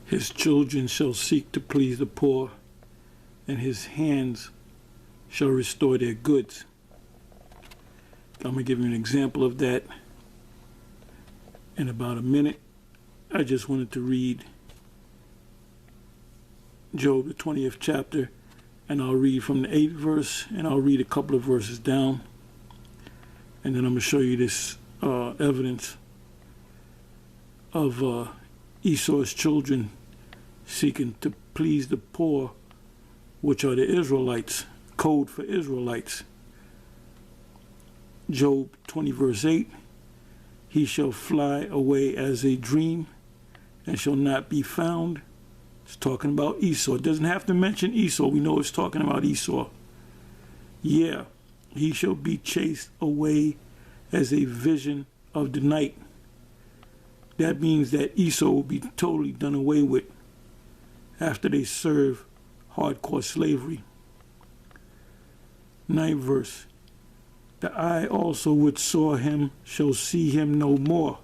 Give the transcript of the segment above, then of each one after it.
His children shall seek to please the poor, and his hands shall restore their goods. I'm going to give you an example of that in about a minute. I just wanted to read Job, the 20th chapter, and I'll read from the 8th verse, and I'll read a couple of verses down, and then I'm going to show you this evidence of Esau's children seeking to please the poor, which are the Israelites, code for Israelites. Job 20 verse 8, he shall fly away as a dream and shall not be found. It's talking about Esau. It doesn't have to mention Esau. We know it's talking about Esau. Yeah, he shall be chased away as a vision of the night. That means that Esau will be totally done away with after they serve hardcore slavery. 9th verse. The eye also which saw him shall see him no more,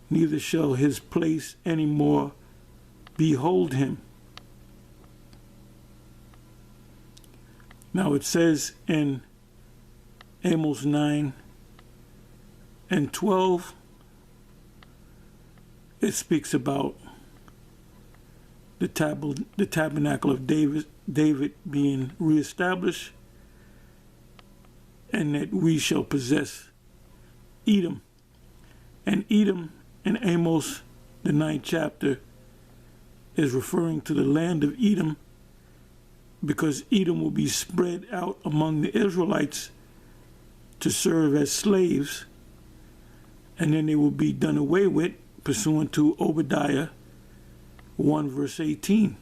neither shall his place any more behold him. Now it says in Amos 9 and 12, it speaks about the tabernacle of David being reestablished, and that we shall possess Edom. And Edom in Amos, the 9th chapter, is referring to the land of Edom, because Edom will be spread out among the Israelites to serve as slaves, and then they will be done away with, pursuant to Obadiah 1 verse 18.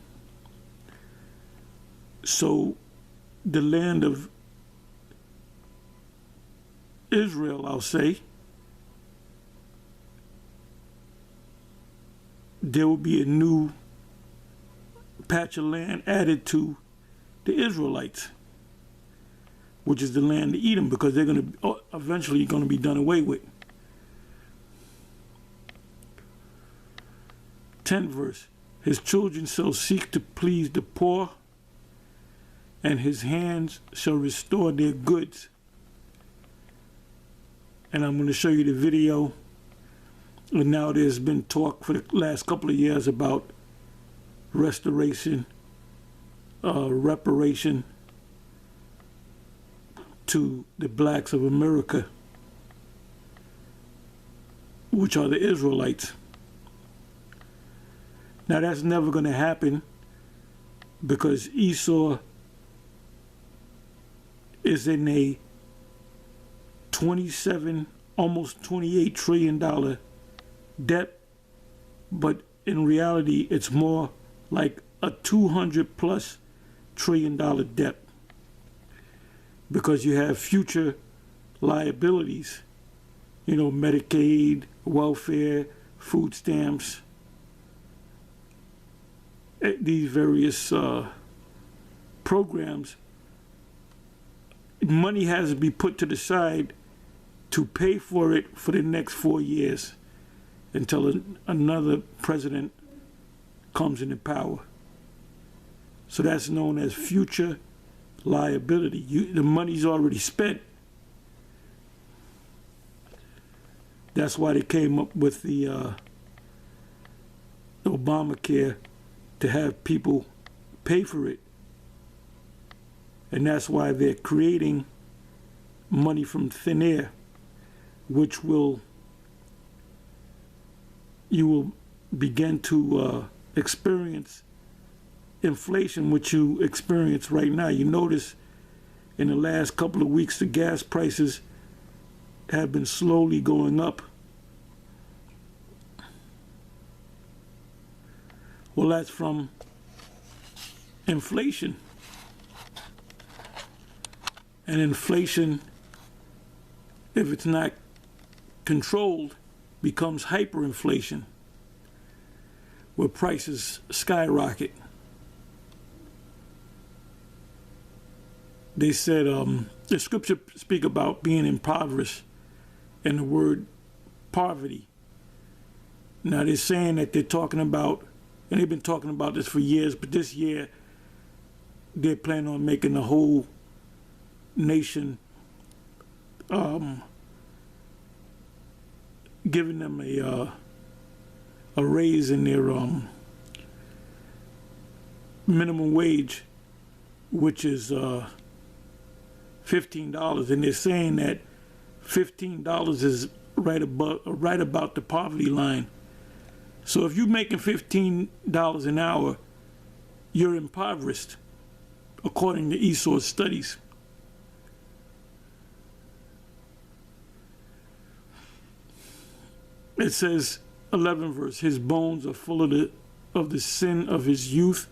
So the land of Israel, I'll say, there will be a new patch of land added to the Israelites, which is the land of Edom, because they're going to eventually going to be done away with. 10th verse. His children shall seek to please the poor, and his hands shall restore their goods. And I'm going to show you the video. And now there's been talk for the last couple of years about restoration, reparation to the blacks of America, which are the Israelites. Now that's never going to happen, because Esau is in a 27, almost $28 trillion debt, but in reality it's more like a $200+ trillion debt, because you have future liabilities, you know, Medicaid, welfare, food stamps, these various programs. Money has to be put to the side to pay for it for the next 4 years until another president comes into power. So that's known as future liability. The money's already spent. That's why they came up with the Obamacare, to have people pay for it. And that's why they're creating money from thin air, which you will begin to experience inflation, which you experience right now. You notice in the last couple of weeks the gas prices have been slowly going up. Well, that's from inflation. And inflation, if it's not controlled, becomes hyperinflation, where prices skyrocket. They said the scripture speak about being impoverished, and the word poverty. Now they're saying that they're talking about And they've been talking about this for years, but this year they're planning on making the whole nation, giving them a raise in their minimum wage, which is $15, and they're saying that $15 is right about the poverty line. So if you're making $15 an hour, you're impoverished, according to ESO's studies. It says, 11 verse, his bones are full of the sin of his youth.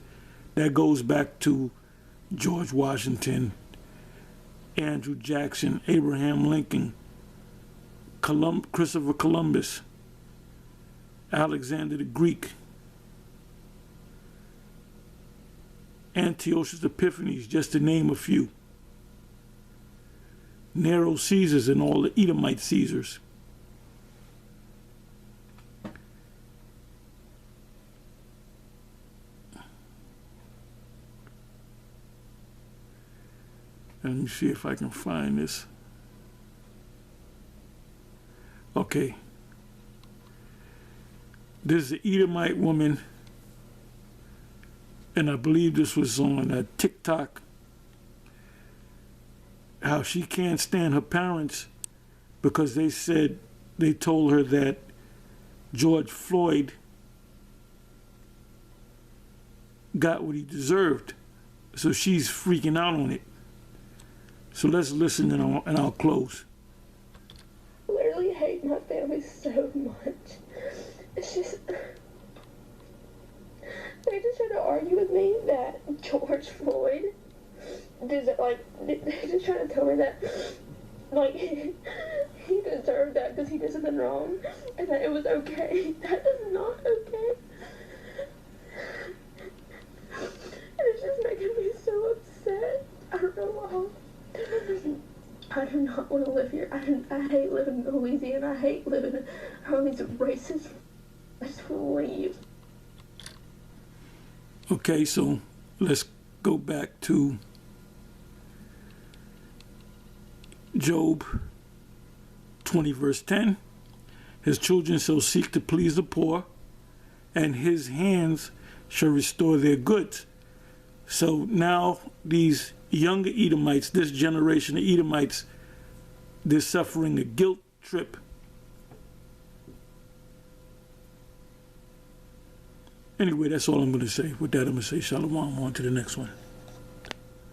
That goes back to George Washington, Andrew Jackson, Abraham Lincoln, Christopher Columbus, Alexander the Greek, Antiochus Epiphanes, just to name a few. Nero Caesars and all the Edomite Caesars. Let me see if I can find this. Okay. This is an Edomite woman, and I believe this was on TikTok, how she can't stand her parents because they told her that George Floyd got what he deserved. So she's freaking out on it. So let's listen and I'll close. I literally hate my family so much. It's just, they just try to argue with me that George Floyd they just trying to tell me that, like, he deserved that because he did something wrong, and that it was okay. That is not okay. And it's just making me so upset. I don't know why. I do not want to live here. I hate living in Louisiana. I hate living around these racist. I just want to leave. Okay, so let's go back to Job 20 verse 10. His children shall seek to please the poor, and his hands shall restore their goods. So now these younger Edomites, this generation of Edomites, they're suffering a guilt trip. Anyway, that's all I'm going to say. With that, I'm going to say shalom. On to the next one.